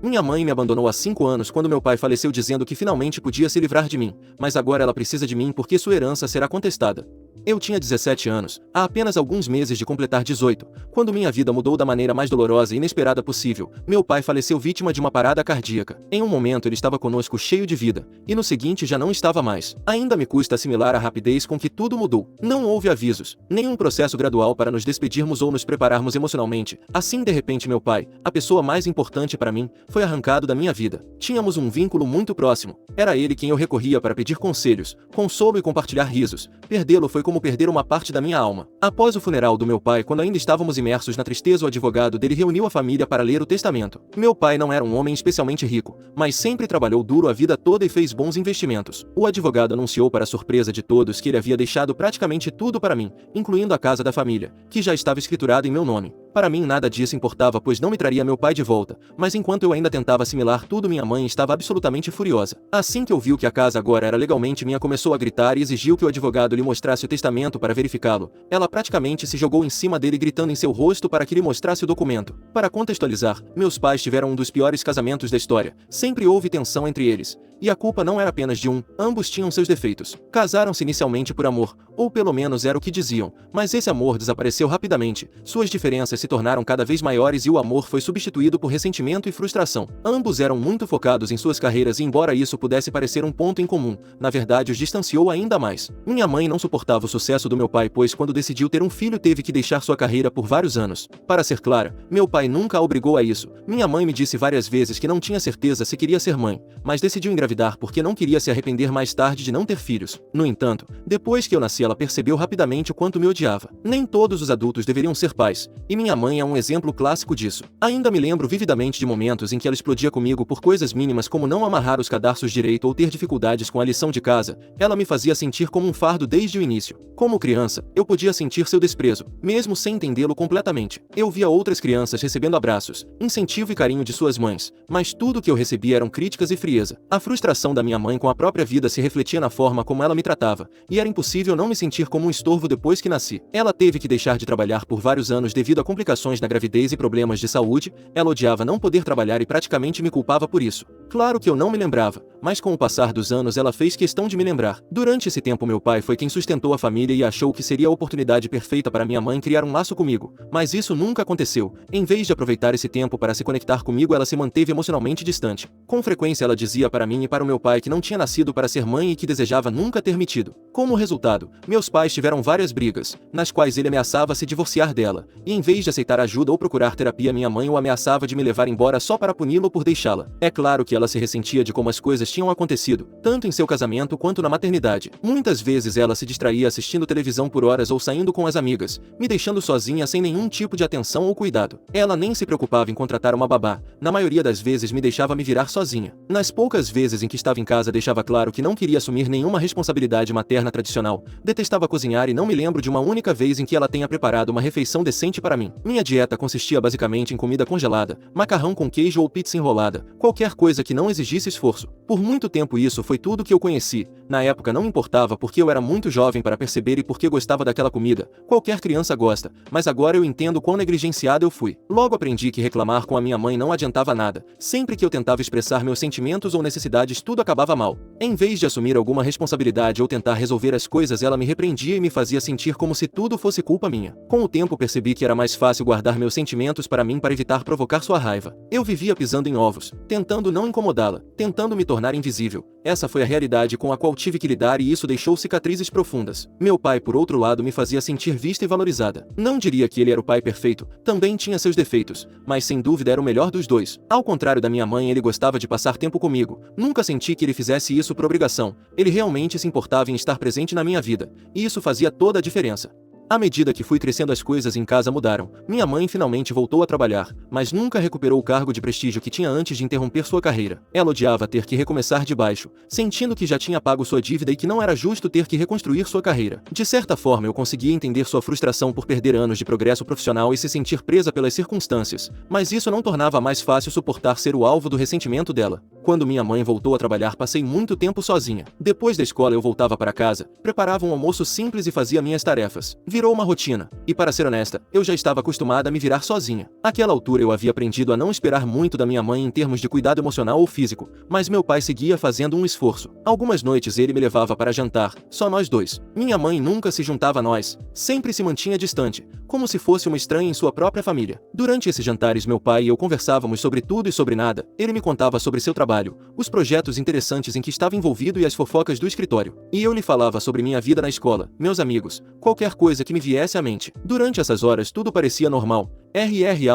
Minha mãe me abandonou há 5 anos quando meu pai faleceu, dizendo que finalmente podia se livrar de mim, mas agora ela precisa de mim porque sua herança será contestada. Eu tinha 17 anos, há apenas alguns meses de completar 18, quando minha vida mudou da maneira mais dolorosa e inesperada possível. Meu pai faleceu vítima de uma parada cardíaca. Em um momento ele estava conosco cheio de vida, e no seguinte já não estava mais. Ainda me custa assimilar a rapidez com que tudo mudou. Não houve avisos, nenhum processo gradual para nos despedirmos ou nos prepararmos emocionalmente. Assim, de repente, meu pai, a pessoa mais importante para mim, foi arrancado da minha vida. Tínhamos um vínculo muito próximo. Era ele quem eu recorria para pedir conselhos, consolo e compartilhar risos. Perdê-lo foi como perder uma parte da minha alma. Após o funeral do meu pai, quando ainda estávamos imersos na tristeza, o advogado dele reuniu a família para ler o testamento. Meu pai não era um homem especialmente rico, mas sempre trabalhou duro a vida toda e fez bons investimentos. O advogado anunciou, para a surpresa de todos, que ele havia deixado praticamente tudo para mim, incluindo a casa da família, que já estava escriturada em meu nome. Para mim nada disso importava, pois não me traria meu pai de volta, mas enquanto eu ainda tentava assimilar tudo, minha mãe estava absolutamente furiosa. Assim que ouviu que a casa agora era legalmente minha, começou a gritar e exigiu que o advogado lhe mostrasse o testamento para verificá-lo. Ela praticamente se jogou em cima dele, gritando em seu rosto para que lhe mostrasse o documento. Para contextualizar, meus pais tiveram um dos piores casamentos da história. Sempre houve tensão entre eles. E a culpa não era apenas de um, ambos tinham seus defeitos. Casaram-se inicialmente por amor, ou pelo menos era o que diziam, mas esse amor desapareceu rapidamente. Suas diferenças se tornaram cada vez maiores e o amor foi substituído por ressentimento e frustração. Ambos eram muito focados em suas carreiras e, embora isso pudesse parecer um ponto em comum, na verdade os distanciou ainda mais. Minha mãe não suportava o sucesso do meu pai, pois quando decidiu ter um filho teve que deixar sua carreira por vários anos. Para ser clara, meu pai nunca a obrigou a isso. Minha mãe me disse várias vezes que não tinha certeza se queria ser mãe, mas decidiu engravidar porque não queria se arrepender mais tarde de não ter filhos. No entanto, depois que eu nasci, ela percebeu rapidamente o quanto me odiava. Nem todos os adultos deveriam ser pais, e minha mãe é um exemplo clássico disso. Ainda me lembro vividamente de momentos em que ela explodia comigo por coisas mínimas como não amarrar os cadarços direito ou ter dificuldades com a lição de casa. Ela me fazia sentir como um fardo desde o início. Como criança, eu podia sentir seu desprezo, mesmo sem entendê-lo completamente. Eu via outras crianças recebendo abraços, incentivo e carinho de suas mães, mas tudo que eu recebia eram críticas e frieza. A frustração da minha mãe com a própria vida se refletia na forma como ela me tratava, e era impossível não me sentir como um estorvo depois que nasci. Ela teve que deixar de trabalhar por vários anos devido a complicações na gravidez e problemas de saúde. Ela odiava não poder trabalhar e praticamente me culpava por isso. Claro que eu não me lembrava, mas com o passar dos anos ela fez questão de me lembrar. Durante esse tempo meu pai foi quem sustentou a família e achou que seria a oportunidade perfeita para minha mãe criar um laço comigo, mas isso nunca aconteceu. Em vez de aproveitar esse tempo para se conectar comigo, ela se manteve emocionalmente distante. Com frequência ela dizia para mim e para o meu pai que não tinha nascido para ser mãe e que desejava nunca ter me tido. Como resultado, meus pais tiveram várias brigas, nas quais ele ameaçava se divorciar dela, e em vez de aceitar ajuda ou procurar terapia, minha mãe o ameaçava de me levar embora só para puni-lo por deixá-la. É claro que ela se ressentia de como as coisas tinham acontecido, tanto em seu casamento quanto na maternidade. Muitas vezes ela se distraía assistindo televisão por horas ou saindo com as amigas, me deixando sozinha sem nenhum tipo de atenção ou cuidado. Ela nem se preocupava em contratar uma babá, na maioria das vezes me deixava me virar sozinha. Nas poucas vezes em que estava em casa deixava claro que não queria assumir nenhuma responsabilidade materna tradicional, detestava cozinhar e não me lembro de uma única vez em que ela tenha preparado uma refeição decente para mim. Minha dieta consistia basicamente em comida congelada, macarrão com queijo ou pizza enrolada, qualquer coisa que não exigisse esforço. Por muito tempo isso foi tudo que eu conheci. Na época não me importava porque eu era muito jovem para perceber e porque gostava daquela comida. Qualquer criança gosta, mas agora eu entendo quão negligenciada eu fui. Logo aprendi que reclamar com a minha mãe não adiantava nada. Sempre que eu tentava expressar meus sentimentos ou necessidades, tudo acabava mal. Em vez de assumir alguma responsabilidade ou tentar resolver as coisas, ela me repreendia e me fazia sentir como se tudo fosse culpa minha. Com o tempo percebi que era mais fácil guardar meus sentimentos para mim para evitar provocar sua raiva. Eu vivia pisando em ovos, tentando não incomodá-la, tentando me tornar invisível. Essa foi a realidade com a qual tive que lidar e isso deixou cicatrizes profundas. Meu pai, por outro lado, me fazia sentir vista e valorizada. Não diria que ele era o pai perfeito, também tinha seus defeitos, mas sem dúvida era o melhor dos dois. Ao contrário da minha mãe, ele gostava de passar tempo comigo. Nunca senti que ele fizesse isso por obrigação. Ele realmente se importava em estar presente na minha vida, e isso fazia toda a diferença. À medida que fui crescendo, as coisas em casa mudaram. Minha mãe finalmente voltou a trabalhar, mas nunca recuperou o cargo de prestígio que tinha antes de interromper sua carreira. Ela odiava ter que recomeçar de baixo, sentindo que já tinha pago sua dívida e que não era justo ter que reconstruir sua carreira. De certa forma, eu conseguia entender sua frustração por perder anos de progresso profissional e se sentir presa pelas circunstâncias, mas isso não tornava mais fácil suportar ser o alvo do ressentimento dela. Quando minha mãe voltou a trabalhar, passei muito tempo sozinha. Depois da escola eu voltava para casa, preparava um almoço simples e fazia minhas tarefas. Virou uma rotina, e para ser honesta, eu já estava acostumada a me virar sozinha. Àquela altura eu havia aprendido a não esperar muito da minha mãe em termos de cuidado emocional ou físico, mas meu pai seguia fazendo um esforço. Algumas noites ele me levava para jantar, só nós dois. Minha mãe nunca se juntava a nós, sempre se mantinha distante, como se fosse uma estranha em sua própria família. Durante esses jantares meu pai e eu conversávamos sobre tudo e sobre nada. Ele me contava sobre seu trabalho, os projetos interessantes em que estava envolvido e as fofocas do escritório. E eu lhe falava sobre minha vida na escola, meus amigos, qualquer coisa que me viesse à mente. Durante essas horas tudo parecia normal.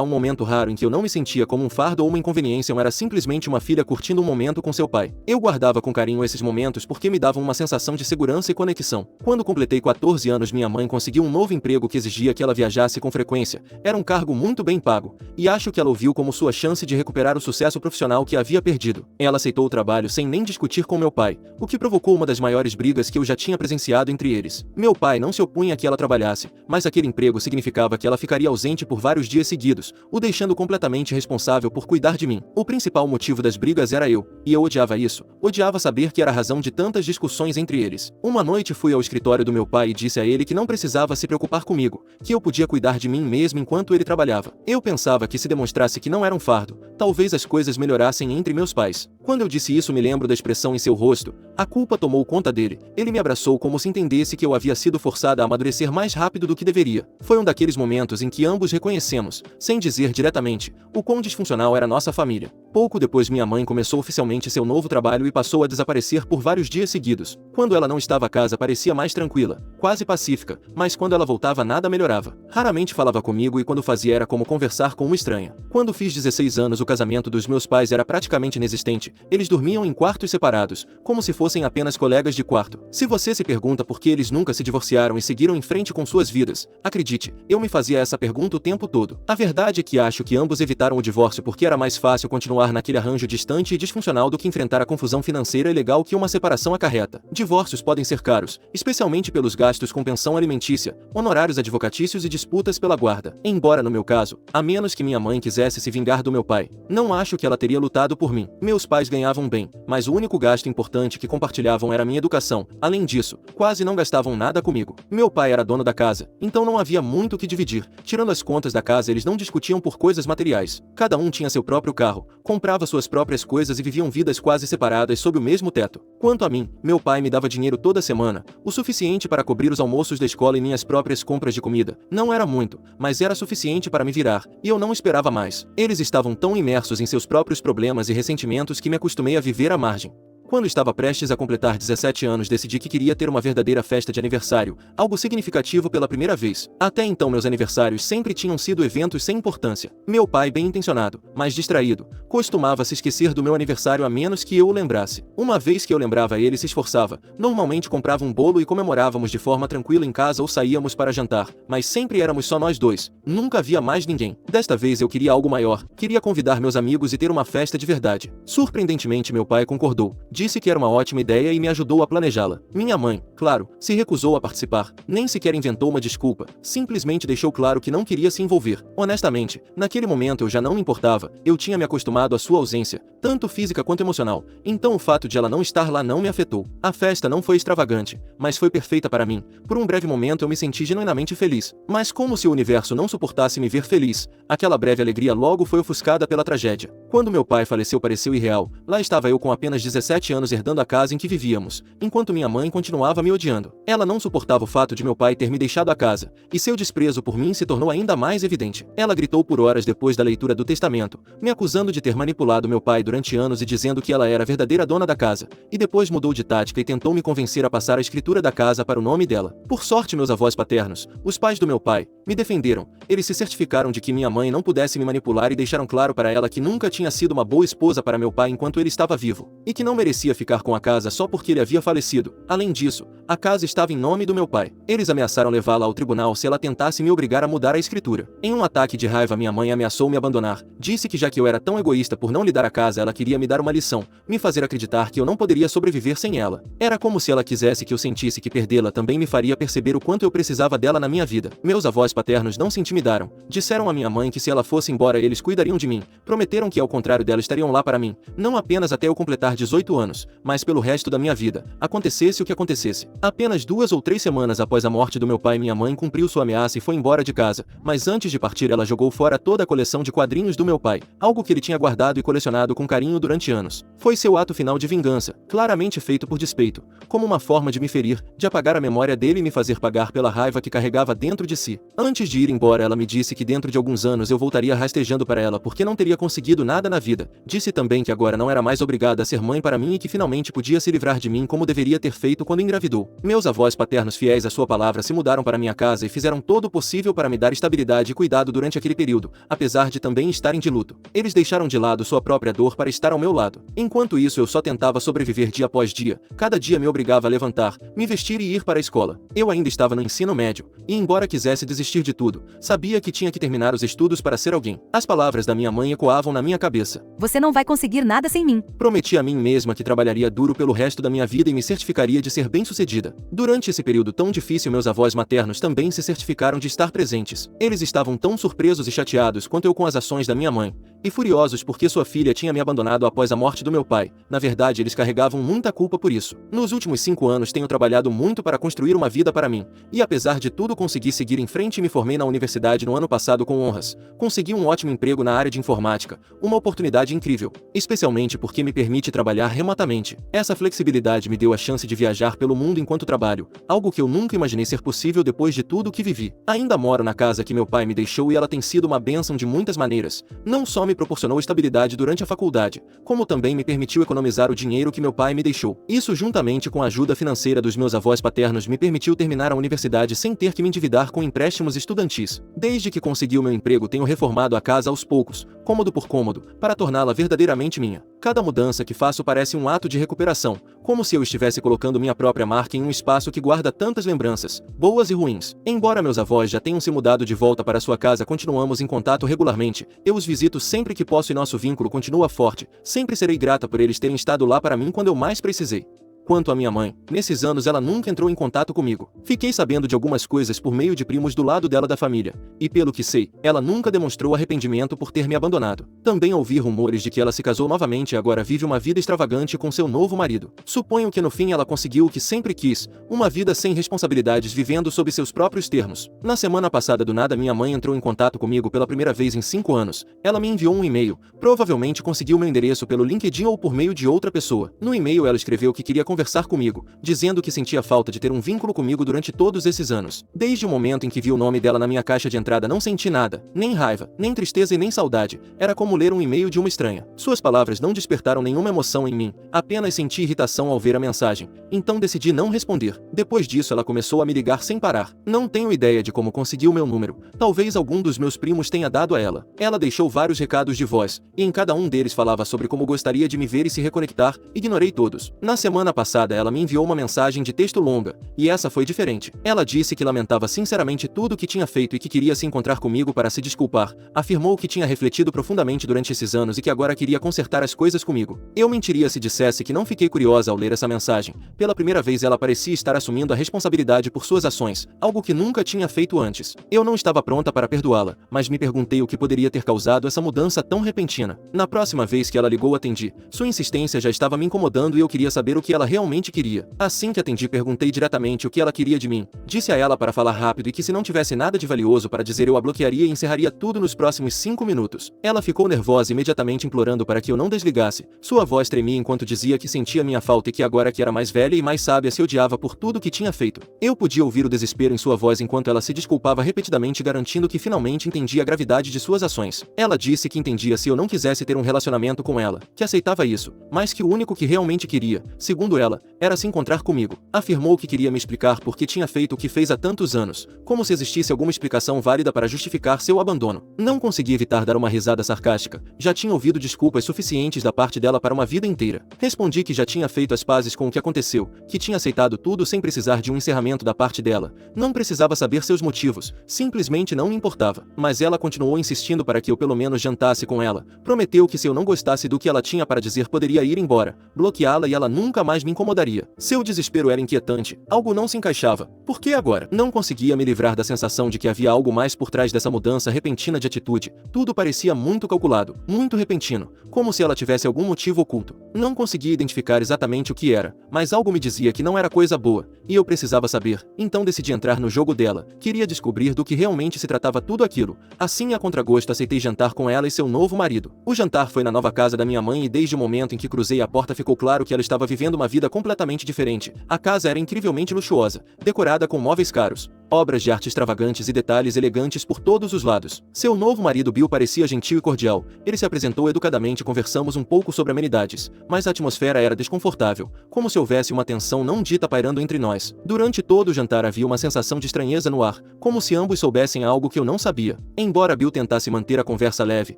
Um momento raro em que eu não me sentia como um fardo ou uma inconveniência, eu era simplesmente uma filha curtindo um momento com seu pai. Eu guardava com carinho esses momentos porque me davam uma sensação de segurança e conexão. Quando completei 14 anos, minha mãe conseguiu um novo emprego que exigia que ela viajasse com frequência. Era um cargo muito bem pago, e acho que ela o viu como sua chance de recuperar o sucesso profissional que havia perdido. Ela aceitou o trabalho sem nem discutir com meu pai, o que provocou uma das maiores brigas que eu já tinha presenciado entre eles. Meu pai não se opunha a que ela trabalhasse, mas aquele emprego significava que ela ficaria ausente por vários dias seguidos, o deixando completamente responsável por cuidar de mim. O principal motivo das brigas era eu, e eu odiava isso. Odiava saber que era a razão de tantas discussões entre eles. Uma noite fui ao escritório do meu pai e disse a ele que não precisava se preocupar comigo, que eu podia cuidar de mim mesmo enquanto ele trabalhava. Eu pensava que se demonstrasse que não era um fardo, talvez as coisas melhorassem entre meus pais. Quando eu disse isso, me lembro da expressão em seu rosto. A culpa tomou conta dele. Ele me abraçou como se entendesse que eu havia sido forçada a amadurecer mais rápido do que deveria. Foi um daqueles momentos em que ambos reconhecemos, sem dizer diretamente, o quão disfuncional era nossa família. Pouco depois minha mãe começou oficialmente seu novo trabalho e passou a desaparecer por vários dias seguidos. Quando ela não estava a casa parecia mais tranquila, quase pacífica, mas quando ela voltava nada melhorava. Raramente falava comigo e quando fazia era como conversar com uma estranha. Quando fiz 16 anos, o casamento dos meus pais era praticamente inexistente. Eles dormiam em quartos separados, como se fossem apenas colegas de quarto. Se você se pergunta por que eles nunca se divorciaram e seguiram em frente com suas vidas, acredite, eu me fazia essa pergunta o tempo todo. A verdade é que acho que ambos evitaram o divórcio porque era mais fácil continuar naquele arranjo distante e disfuncional do que enfrentar a confusão financeira e legal que uma separação acarreta. Divórcios podem ser caros, especialmente pelos gastos com pensão alimentícia, honorários advocatícios e disputas pela guarda. Embora no meu caso, a menos que minha mãe quisesse se vingar do meu pai, não acho que ela teria lutado por mim. Meus pais ganhavam bem, mas o único gasto importante que compartilhavam era minha educação. Além disso, quase não gastavam nada comigo. Meu pai era dono da casa, então não havia muito o que dividir. Tirando as contas da casa, eles não discutiam por coisas materiais. Cada um tinha seu próprio carro, comprava suas próprias coisas e viviam vidas quase separadas sob o mesmo teto. Quanto a mim, meu pai me dava dinheiro toda semana, o suficiente para cobrir os almoços da escola e minhas próprias compras de comida. Não era muito, mas era suficiente para me virar, e eu não esperava mais. Eles estavam tão imersos em seus próprios problemas e ressentimentos que me acostumei a viver à margem. Quando estava prestes a completar 17 anos, decidi que queria ter uma verdadeira festa de aniversário, algo significativo pela primeira vez. Até então meus aniversários sempre tinham sido eventos sem importância. Meu pai, bem intencionado, mas distraído, costumava se esquecer do meu aniversário a menos que eu o lembrasse. Uma vez que eu lembrava, ele se esforçava. Normalmente comprava um bolo e comemorávamos de forma tranquila em casa ou saíamos para jantar, mas sempre éramos só nós dois. Nunca havia mais ninguém. Desta vez eu queria algo maior. Queria convidar meus amigos e ter uma festa de verdade. Surpreendentemente meu pai concordou. Disse que era uma ótima ideia e me ajudou a planejá-la. Minha mãe, claro, se recusou a participar. Nem sequer inventou uma desculpa. Simplesmente deixou claro que não queria se envolver. Honestamente, naquele momento eu já não me importava. Eu tinha me acostumado à sua ausência, tanto física quanto emocional. Então o fato de ela não estar lá não me afetou. A festa não foi extravagante, mas foi perfeita para mim. Por um breve momento eu me senti genuinamente feliz. Mas como se o universo não suportasse me ver feliz, aquela breve alegria logo foi ofuscada pela tragédia. Quando meu pai faleceu, pareceu irreal. Lá estava eu com apenas 17 anos herdando a casa em que vivíamos, enquanto minha mãe continuava me odiando. Ela não suportava o fato de meu pai ter me deixado a casa, e seu desprezo por mim se tornou ainda mais evidente. Ela gritou por horas depois da leitura do testamento, me acusando de ter manipulado meu pai durante anos e dizendo que ela era a verdadeira dona da casa, e depois mudou de tática e tentou me convencer a passar a escritura da casa para o nome dela. Por sorte, meus avós paternos, os pais do meu pai, me defenderam. Eles se certificaram de que minha mãe não pudesse me manipular e deixaram claro para ela que nunca tinha sido uma boa esposa para meu pai enquanto ele estava vivo, e que não merecia ficar com a casa só porque ele havia falecido. Além disso, a casa estava em nome do meu pai. Eles ameaçaram levá-la ao tribunal se ela tentasse me obrigar a mudar a escritura. Em um ataque de raiva, minha mãe ameaçou me abandonar. Disse que já que eu era tão egoísta por não lhe dar a casa, ela queria me dar uma lição, me fazer acreditar que eu não poderia sobreviver sem ela. Era como se ela quisesse que eu sentisse que perdê-la também me faria perceber o quanto eu precisava dela na minha vida. Meus avós paternos não se intimidaram. Disseram à minha mãe que se ela fosse embora eles cuidariam de mim. Prometeram que ao contrário dela estariam lá para mim, não apenas até eu completar 18 anos, mas pelo resto da minha vida, acontecesse o que acontecesse. Apenas 2 ou 3 semanas após a morte do meu pai, minha mãe cumpriu sua ameaça e foi embora de casa, mas antes de partir ela jogou fora toda a coleção de quadrinhos do meu pai, algo que ele tinha guardado e colecionado com carinho durante anos. Foi seu ato final de vingança, claramente feito por despeito, como uma forma de me ferir, de apagar a memória dele e me fazer pagar pela raiva que carregava dentro de si. Antes de ir embora ela me disse que dentro de alguns anos eu voltaria rastejando para ela porque não teria conseguido nada na vida. Disse também que agora não era mais obrigada a ser mãe para mim e que finalmente podia se livrar de mim como deveria ter feito quando engravidou. Meus avós paternos, fiéis à sua palavra, se mudaram para minha casa e fizeram todo o possível para me dar estabilidade e cuidado durante aquele período, apesar de também estarem de luto. Eles deixaram de lado sua própria dor para estar ao meu lado. Enquanto isso eu só tentava sobreviver dia após dia. Cada dia me obrigava a levantar, me vestir e ir para a escola. Eu ainda estava no ensino médio, e embora quisesse desistir de tudo, sabia que tinha que terminar os estudos para ser alguém. As palavras da minha mãe ecoavam na minha cabeça. Você não vai conseguir nada sem mim. Prometi a mim mesma que trabalharia duro pelo resto da minha vida e me certificaria de ser bem-sucedida. Durante esse período tão difícil, meus avós maternos também se certificaram de estar presentes. Eles estavam tão surpresos e chateados quanto eu com as ações da minha mãe, e furiosos porque sua filha tinha me abandonado após a morte do meu pai. Na verdade, eles carregavam muita culpa por isso. Nos últimos 5 anos tenho trabalhado muito para construir uma vida para mim, e apesar de tudo consegui seguir em frente e me formei na universidade no ano passado com honras. Consegui um ótimo emprego na área de informática, uma oportunidade incrível, especialmente porque me permite trabalhar remotamente. Essa flexibilidade me deu a chance de viajar pelo mundo enquanto trabalho, algo que eu nunca imaginei ser possível depois de tudo o que vivi. Ainda moro na casa que meu pai me deixou e ela tem sido uma bênção de muitas maneiras. Não só me proporcionou estabilidade durante a faculdade, como também me permitiu economizar o dinheiro que meu pai me deixou. Isso, juntamente com a ajuda financeira dos meus avós paternos, me permitiu terminar a universidade sem ter que me endividar com empréstimos estudantis. Desde que consegui o meu emprego, tenho reformado a casa aos poucos, cômodo por cômodo, para torná-la verdadeiramente minha. Cada mudança que faço parece um ato de recuperação, como se eu estivesse colocando minha própria marca em um espaço que guarda tantas lembranças, boas e ruins. Embora meus avós já tenham se mudado de volta para sua casa, continuamos em contato regularmente. Eu os visito sempre que posso e nosso vínculo continua forte. Sempre serei grata por eles terem estado lá para mim quando eu mais precisei. Quanto à minha mãe, nesses anos ela nunca entrou em contato comigo. Fiquei sabendo de algumas coisas por meio de primos do lado dela da família, e pelo que sei, ela nunca demonstrou arrependimento por ter me abandonado. Também ouvi rumores de que ela se casou novamente e agora vive uma vida extravagante com seu novo marido. Suponho que no fim ela conseguiu o que sempre quis, uma vida sem responsabilidades, vivendo sob seus próprios termos. Na semana passada, do nada, minha mãe entrou em contato comigo pela primeira vez em 5 anos. Ela me enviou um e-mail, provavelmente conseguiu meu endereço pelo LinkedIn ou por meio de outra pessoa. No e-mail ela escreveu que queria conversar comigo, dizendo que sentia falta de ter um vínculo comigo durante todos esses anos. Desde o momento em que vi o nome dela na minha caixa de entrada, não senti nada, nem raiva, nem tristeza e nem saudade. Era como ler um e-mail de uma estranha. Suas palavras não despertaram nenhuma emoção em mim, apenas senti irritação ao ver a mensagem. Então decidi não responder. Depois disso ela começou a me ligar sem parar. Não tenho ideia de como conseguiu meu número. Talvez algum dos meus primos tenha dado a ela. Ela deixou vários recados de voz, e em cada um deles falava sobre como gostaria de me ver e se reconectar. Ignorei todos. Na semana passada ela me enviou uma mensagem de texto longa, e essa foi diferente. Ela disse que lamentava sinceramente tudo o que tinha feito e que queria se encontrar comigo para se desculpar. Afirmou que tinha refletido profundamente durante esses anos e que agora queria consertar as coisas comigo. Eu mentiria se dissesse que não fiquei curiosa ao ler essa mensagem. Pela primeira vez ela parecia estar assumindo a responsabilidade por suas ações, algo que nunca tinha feito antes. Eu não estava pronta para perdoá-la, mas me perguntei o que poderia ter causado essa mudança tão repentina. Na próxima vez que ela ligou, atendi. Sua insistência já estava me incomodando e eu queria saber o que ela realmente queria. Assim que atendi, perguntei diretamente o que ela queria de mim. Disse a ela para falar rápido e que se não tivesse nada de valioso para dizer eu a bloquearia e encerraria tudo nos próximos 5 minutos. Ela ficou nervosa, imediatamente implorando para que eu não desligasse. Sua voz tremia enquanto dizia que sentia minha falta e que agora que era mais velha e mais sábia se odiava por tudo que tinha feito. Eu podia ouvir o desespero em sua voz enquanto ela se desculpava repetidamente, garantindo que finalmente entendia a gravidade de suas ações. Ela disse que entendia se eu não quisesse ter um relacionamento com ela, que aceitava isso, mas que o único que realmente queria, segundo ela, era se encontrar comigo. Afirmou que queria me explicar por que tinha feito o que fez há tantos anos, como se existisse alguma explicação válida para justificar seu abandono. Não consegui evitar dar uma risada sarcástica. Já tinha ouvido desculpas suficientes da parte dela para uma vida inteira. Respondi que já tinha feito as pazes com o que aconteceu, que tinha aceitado tudo sem precisar de um encerramento da parte dela. Não precisava saber seus motivos, simplesmente não me importava. Mas ela continuou insistindo para que eu pelo menos jantasse com ela. Prometeu que se eu não gostasse do que ela tinha para dizer poderia ir embora, bloqueá-la e ela nunca mais me incomodaria. Seu desespero era inquietante, algo não se encaixava. Por que agora? Não conseguia me livrar da sensação de que havia algo mais por trás dessa mudança repentina de atitude. Tudo parecia muito calculado, muito repentino, como se ela tivesse algum motivo oculto. Não conseguia identificar exatamente o que era, mas algo me dizia que não era coisa boa, e eu precisava saber. Então decidi entrar no jogo dela. Queria descobrir do que realmente se tratava tudo aquilo. Assim, a contragosto, aceitei jantar com ela e seu novo marido. O jantar foi na nova casa da minha mãe e desde o momento em que cruzei a porta ficou claro que ela estava vivendo uma vida completamente diferente. A casa era incrivelmente luxuosa, decorada com móveis caros, obras de arte extravagantes e detalhes elegantes por todos os lados. Seu novo marido Bill parecia gentil e cordial. Ele se apresentou educadamente e conversamos um pouco sobre amenidades, mas a atmosfera era desconfortável, como se houvesse uma tensão não dita pairando entre nós. Durante todo o jantar havia uma sensação de estranheza no ar, como se ambos soubessem algo que eu não sabia. Embora Bill tentasse manter a conversa leve,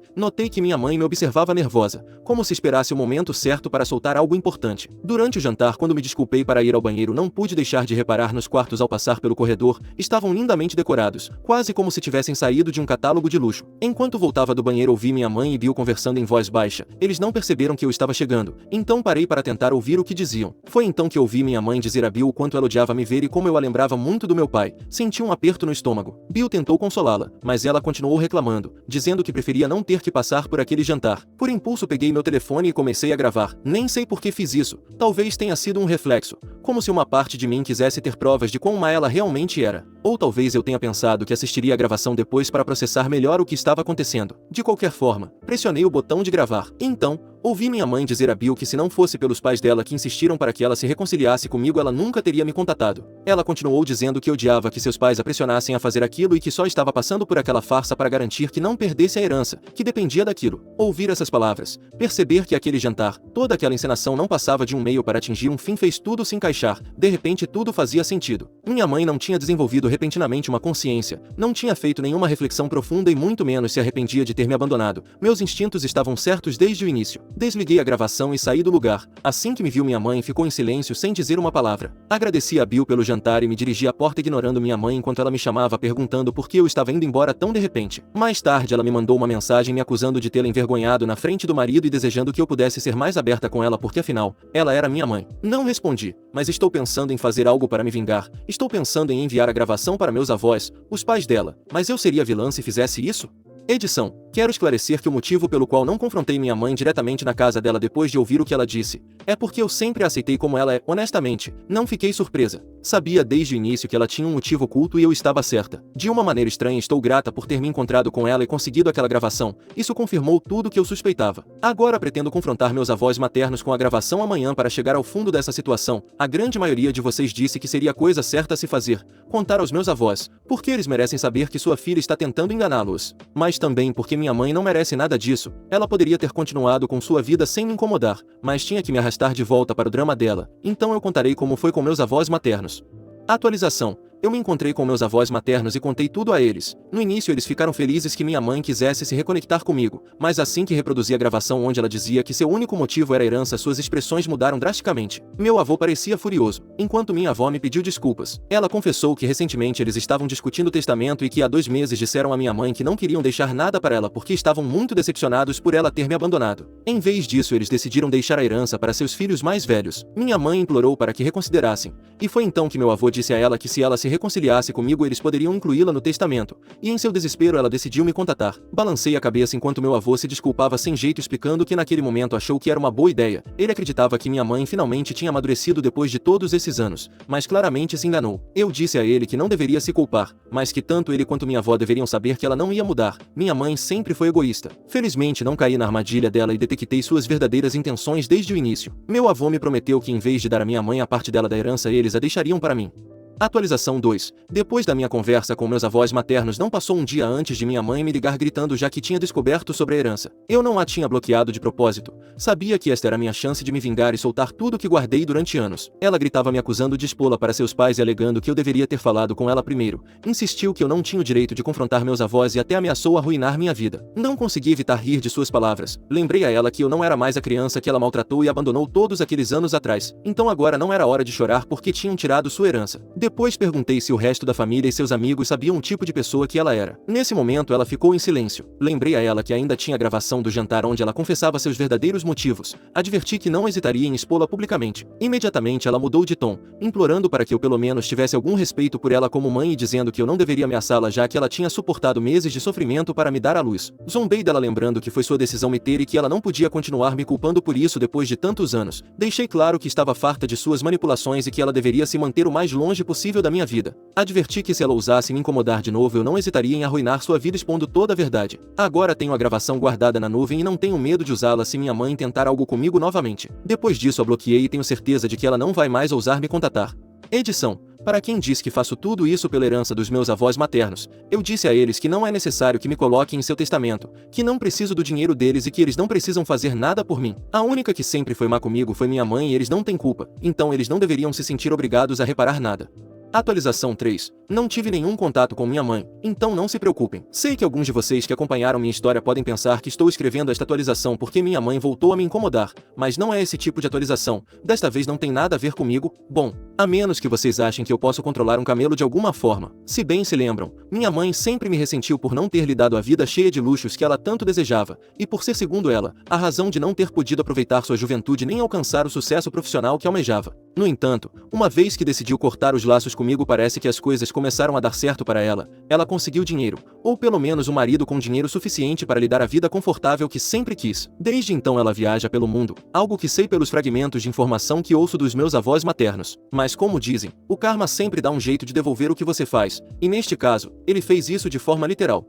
notei que minha mãe me observava nervosa, como se esperasse o momento certo para soltar algo importante. Durante o jantar, quando me desculpei para ir ao banheiro, não pude deixar de reparar nos quartos ao passar pelo corredor. Estavam lindamente decorados, quase como se tivessem saído de um catálogo de luxo. Enquanto voltava do banheiro, ouvi minha mãe e Bill conversando em voz baixa. Eles não perceberam que eu estava chegando, então parei para tentar ouvir o que diziam. Foi então que ouvi minha mãe dizer a Bill o quanto ela odiava me ver e como eu a lembrava muito do meu pai. Senti um aperto no estômago. Bill tentou consolá-la, mas ela continuou reclamando, dizendo que preferia não ter que passar por aquele jantar. Por impulso, peguei meu telefone e comecei a gravar. Nem sei por que fiz isso. Talvez tenha sido um reflexo, como se uma parte de mim quisesse ter provas de quão má ela realmente era. Ou talvez eu tenha pensado que assistiria a gravação depois para processar melhor o que estava acontecendo. De qualquer forma, pressionei o botão de gravar. Então, ouvi minha mãe dizer a Bill que se não fosse pelos pais dela que insistiram para que ela se reconciliasse comigo, ela nunca teria me contatado. Ela continuou dizendo que odiava que seus pais a pressionassem a fazer aquilo e que só estava passando por aquela farsa para garantir que não perdesse a herança, que dependia daquilo. Ouvir essas palavras, perceber que aquele jantar, toda aquela encenação não passava de um meio para atingir um fim fez tudo se encaixar. De repente tudo fazia sentido. Minha mãe não tinha desenvolvido repentinamente uma consciência, não tinha feito nenhuma reflexão profunda e muito menos se arrependia de ter me abandonado. Meus instintos estavam certos desde o início. Desliguei a gravação e saí do lugar. Assim que me viu, minha mãe ficou em silêncio sem dizer uma palavra. Agradeci a Bill pelo jantar e me dirigi à porta ignorando minha mãe enquanto ela me chamava perguntando por que eu estava indo embora tão de repente. Mais tarde ela me mandou uma mensagem me acusando de tê-la envergonhado na frente do marido e desejando que eu pudesse ser mais aberta com ela porque afinal, ela era minha mãe. Não respondi, mas estou pensando em fazer algo para me vingar. Estou pensando em enviar a gravação para meus avós, os pais dela. Mas eu seria vilã se fizesse isso? Edição. Quero esclarecer que o motivo pelo qual não confrontei minha mãe diretamente na casa dela depois de ouvir o que ela disse, é porque eu sempre a aceitei como ela é, honestamente. Não fiquei surpresa. Sabia desde o início que ela tinha um motivo oculto e eu estava certa. De uma maneira estranha, estou grata por ter me encontrado com ela e conseguido aquela gravação. Isso confirmou tudo o que eu suspeitava. Agora pretendo confrontar meus avós maternos com a gravação amanhã para chegar ao fundo dessa situação. A grande maioria de vocês disse que seria a coisa certa a se fazer, contar aos meus avós, porque eles merecem saber que sua filha está tentando enganá-los. Mas também porque minha mãe não merece nada disso. Ela poderia ter continuado com sua vida sem me incomodar, mas tinha que me arrastar de volta para o drama dela. Então eu contarei como foi com meus avós maternos. Atualização. Eu me encontrei com meus avós maternos e contei tudo a eles. No início eles ficaram felizes que minha mãe quisesse se reconectar comigo, mas assim que reproduzi a gravação onde ela dizia que seu único motivo era a herança, suas expressões mudaram drasticamente. Meu avô parecia furioso, enquanto minha avó me pediu desculpas. Ela confessou que recentemente eles estavam discutindo o testamento e que há 2 meses disseram à minha mãe que não queriam deixar nada para ela porque estavam muito decepcionados por ela ter me abandonado. Em vez disso, eles decidiram deixar a herança para seus filhos mais velhos. Minha mãe implorou para que reconsiderassem, e foi então que meu avô disse a ela que se ela se reconciliasse comigo eles poderiam incluí-la no testamento, e em seu desespero ela decidiu me contatar. Balancei a cabeça enquanto meu avô se desculpava sem jeito, explicando que naquele momento achou que era uma boa ideia. Ele acreditava que minha mãe finalmente tinha amadurecido depois de todos esses anos, mas claramente se enganou. Eu disse a ele que não deveria se culpar, mas que tanto ele quanto minha avó deveriam saber que ela não ia mudar. Minha mãe sempre foi egoísta. Felizmente não caí na armadilha dela e detectei suas verdadeiras intenções desde o início. Meu avô me prometeu que em vez de dar a minha mãe a parte dela da herança, eles a deixariam para mim. Atualização 2. Depois da minha conversa com meus avós maternos, não passou um dia antes de minha mãe me ligar gritando já que tinha descoberto sobre a herança. Eu não a tinha bloqueado de propósito. Sabia que esta era a minha chance de me vingar e soltar tudo que guardei durante anos. Ela gritava me acusando de expô-la para seus pais e alegando que eu deveria ter falado com ela primeiro. Insistiu que eu não tinha o direito de confrontar meus avós e até ameaçou arruinar minha vida. Não consegui evitar rir de suas palavras. Lembrei a ela que eu não era mais a criança que ela maltratou e abandonou todos aqueles anos atrás. Então agora não era hora de chorar porque tinham tirado sua herança. Depois perguntei se o resto da família e seus amigos sabiam o tipo de pessoa que ela era. Nesse momento ela ficou em silêncio. Lembrei a ela que ainda tinha a gravação do jantar onde ela confessava seus verdadeiros motivos. Adverti que não hesitaria em expô-la publicamente. Imediatamente ela mudou de tom, implorando para que eu pelo menos tivesse algum respeito por ela como mãe e dizendo que eu não deveria ameaçá-la já que ela tinha suportado meses de sofrimento para me dar à luz. Zombei dela lembrando que foi sua decisão me ter e que ela não podia continuar me culpando por isso depois de tantos anos. Deixei claro que estava farta de suas manipulações e que ela deveria se manter o mais longe possível da minha vida. Adverti que se ela ousasse me incomodar de novo eu não hesitaria em arruinar sua vida expondo toda a verdade. Agora tenho a gravação guardada na nuvem e não tenho medo de usá-la se minha mãe tentar algo comigo novamente. Depois disso a bloqueei e tenho certeza de que ela não vai mais ousar me contatar. Edição. Para quem diz que faço tudo isso pela herança dos meus avós maternos, eu disse a eles que não é necessário que me coloquem em seu testamento, que não preciso do dinheiro deles e que eles não precisam fazer nada por mim. A única que sempre foi má comigo foi minha mãe e eles não têm culpa, então eles não deveriam se sentir obrigados a reparar nada. Atualização 3. Não tive nenhum contato com minha mãe, então não se preocupem. Sei que alguns de vocês que acompanharam minha história podem pensar que estou escrevendo esta atualização porque minha mãe voltou a me incomodar, mas não é esse tipo de atualização. Desta vez não tem nada a ver comigo. Bom, a menos que vocês achem que eu posso controlar um camelo de alguma forma. Se bem se lembram, minha mãe sempre me ressentiu por não ter lhe dado a vida cheia de luxos que ela tanto desejava, e por ser, segundo ela, a razão de não ter podido aproveitar sua juventude nem alcançar o sucesso profissional que almejava. No entanto, uma vez que decidiu cortar os laços comigo, parece que as coisas começaram a dar certo para ela. Ela conseguiu dinheiro, ou pelo menos um marido com dinheiro suficiente para lhe dar a vida confortável que sempre quis. Desde então ela viaja pelo mundo, algo que sei pelos fragmentos de informação que ouço dos meus avós maternos. Mas como dizem, o karma sempre dá um jeito de devolver o que você faz, e neste caso, ele fez isso de forma literal.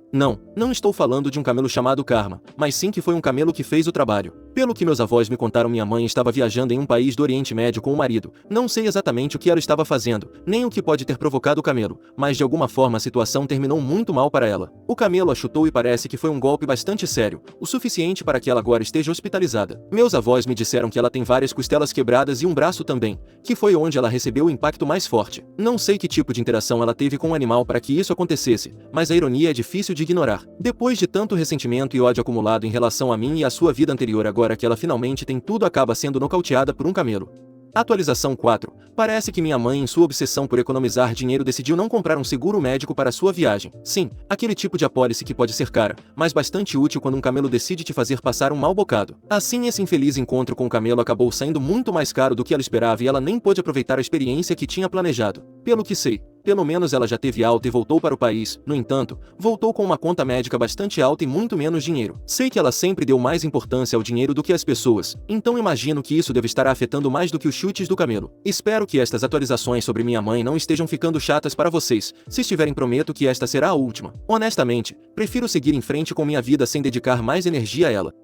Não estou falando de um camelo chamado karma, mas sim que foi um camelo que fez o trabalho. Pelo que meus avós me contaram, minha mãe estava viajando em um país do Oriente Médio com o marido. Não sei exatamente o que ela estava fazendo, nem o que pode ter provocado o camelo, mas de alguma forma a situação terminou muito mal para ela. O camelo a chutou e parece que foi um golpe bastante sério, o suficiente para que ela agora esteja hospitalizada. Meus avós me disseram que ela tem várias costelas quebradas e um braço também, que foi onde ela recebeu o impacto mais forte. Não sei que tipo de interação ela teve com o animal para que isso acontecesse, mas a ironia é difícil de ignorar. Depois de tanto ressentimento e ódio acumulado em relação a mim e à sua vida anterior, agora que ela finalmente tem tudo, acaba sendo nocauteada por um camelo. Atualização 4. Parece que minha mãe, em sua obsessão por economizar dinheiro, decidiu não comprar um seguro médico para sua viagem. Sim, aquele tipo de apólice que pode ser cara, mas bastante útil quando um camelo decide te fazer passar um mau bocado. Assim, esse infeliz encontro com o camelo acabou saindo muito mais caro do que ela esperava e ela nem pôde aproveitar a experiência que tinha planejado. Pelo que sei, pelo menos ela já teve alta e voltou para o país. No entanto, voltou com uma conta médica bastante alta e muito menos dinheiro. Sei que ela sempre deu mais importância ao dinheiro do que às pessoas, então imagino que isso deve estar a afetando mais do que os chutes do camelo. Espero que estas atualizações sobre minha mãe não estejam ficando chatas para vocês. Se estiverem, prometo que esta será a última. Honestamente, prefiro seguir em frente com minha vida sem dedicar mais energia a ela.